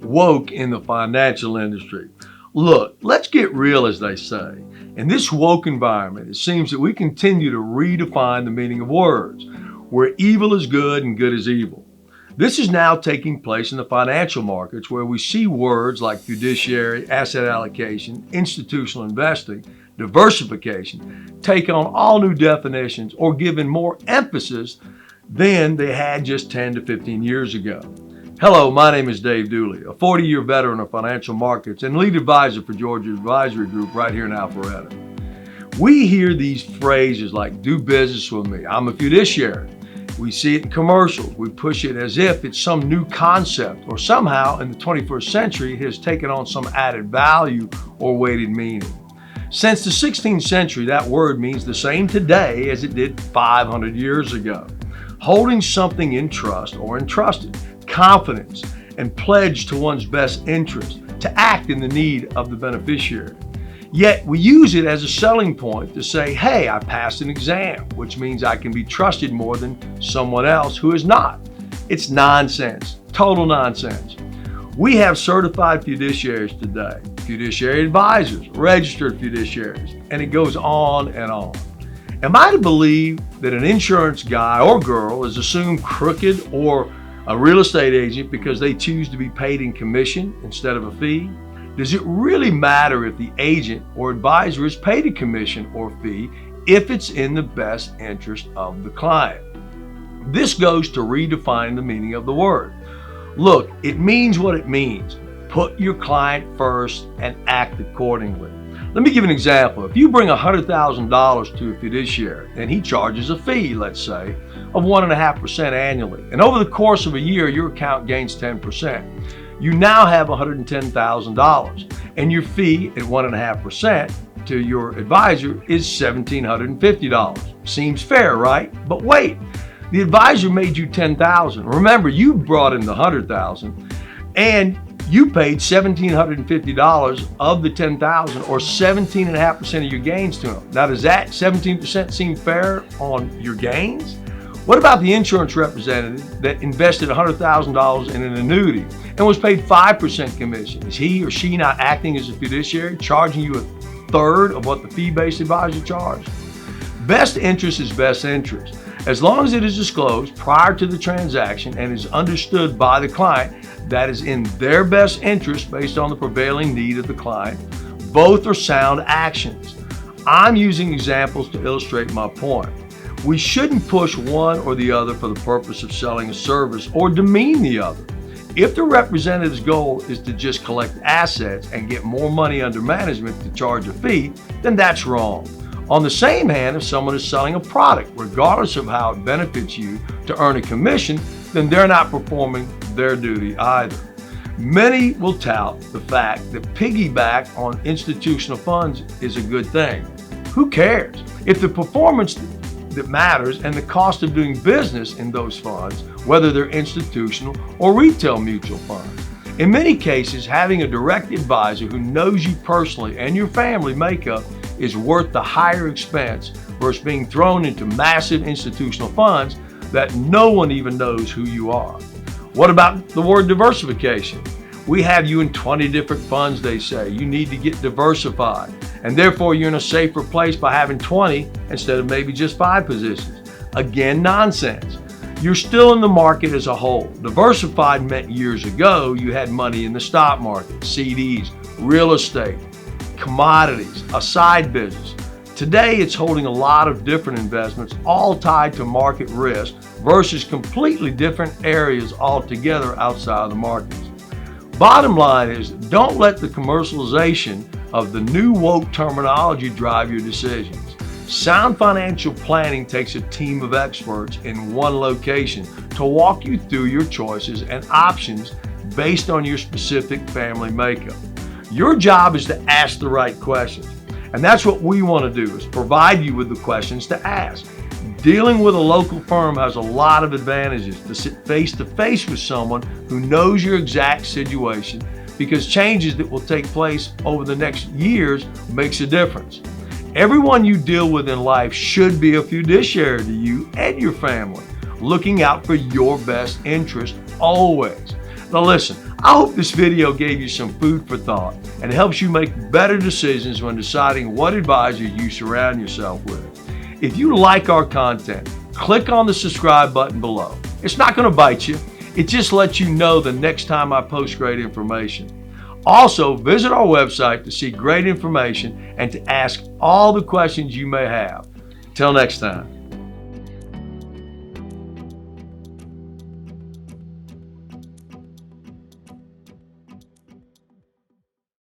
woke in the financial industry. Look, let's get real, as they say. In this woke environment, it seems that we continue to redefine the meaning of words, where evil is good and good is evil. This is now taking place in the financial markets, where we see words like fiduciary, asset allocation, institutional investing, diversification take on all new definitions or given more emphasis than they had just 10 to 15 years ago. Hello, my name is Dave Duley, a 40-year veteran of financial markets and lead advisor for Georgia Advisory Group right here in Alpharetta. We hear these phrases like do business with me, I'm a fiduciary. We see it in commercials. We push it as if it's some new concept or somehow in the 21st century it has taken on some added value or weighted meaning. Since the 16th century, that word means the same today as it did 500 years ago. Holding something in trust or entrusted, confidence, and pledge to one's best interest to act in the need of the beneficiary. Yet we use it as a selling point to say, hey, I passed an exam, which means I can be trusted more than someone else who is not. It's nonsense, total nonsense. We have certified fiduciaries today, fiduciary advisors, registered fiduciaries, and it goes on and on. Am I to believe that an insurance guy or girl is assumed crooked or a real estate agent because they choose to be paid in commission instead of a fee? Does it really matter if the agent or advisor is paid a commission or fee if it's in the best interest of the client? This goes to redefine the meaning of the word. Look, it means what it means. Put your client first and act accordingly. Let me give an example. If you bring $100,000 to a fiduciary and he charges a fee, let's say, of 1.5% annually, and over the course of a year, your account gains 10%. You now have $110,000, and your fee at 1.5% to your advisor is $1,750. Seems fair, right? But wait, the advisor made you $10,000. Remember, you brought in the $100,000, and you paid $1,750 of the $10,000, or 17.5% of your gains to him. Now, does that 17% seem fair on your gains? What about the insurance representative that invested $100,000 in an annuity and was paid 5% commission? Is he or she not acting as a fiduciary, charging you a third of what the fee-based advisor charged? Best interest is best interest. As long as it is disclosed prior to the transaction and is understood by the client that is in their best interest based on the prevailing need of the client, both are sound actions. I'm using examples to illustrate my point. We shouldn't push one or the other for the purpose of selling a service or demean the other. If the representative's goal is to just collect assets and get more money under management to charge a fee, then that's wrong. On the same hand, if someone is selling a product, regardless of how it benefits you, to earn a commission, then they're not performing their duty either. Many will tout the fact that piggyback on institutional funds is a good thing. Who cares? If the performance that matters and the cost of doing business in those funds, whether they're institutional or retail mutual funds. In many cases, having a direct advisor who knows you personally and your family makeup is worth the higher expense versus being thrown into massive institutional funds that no one even knows who you are. What about the word diversification? We have you in 20 different funds, they say. You need to get diversified, and therefore you're in a safer place by having 20 instead of maybe just 5 positions. Again, nonsense. You're still in the market as a whole. Diversified meant years ago you had money in the stock market, CDs, real estate, commodities, a side business. Today it's holding a lot of different investments, all tied to market risk versus completely different areas altogether outside of the markets. Bottom line is, don't let the commercialization of the new woke terminology drive your decisions. Sound financial planning takes a team of experts in one location to walk you through your choices and options based on your specific family makeup. Your job is to ask the right questions, and that's what we want to do, is provide you with the questions to ask. Dealing with a local firm has a lot of advantages. To sit face to face with someone who knows your exact situation, because changes that will take place over the next years makes a difference. Everyone you deal with in life should be a fiduciary to you and your family, looking out for your best interest always. Now listen, I hope this video gave you some food for thought and helps you make better decisions when deciding what advisor you surround yourself with. If you like our content, click on the subscribe button below. It's not going to bite you. It just lets you know the next time I post great information. Also, visit our website to see great information and to ask all the questions you may have. Till next time.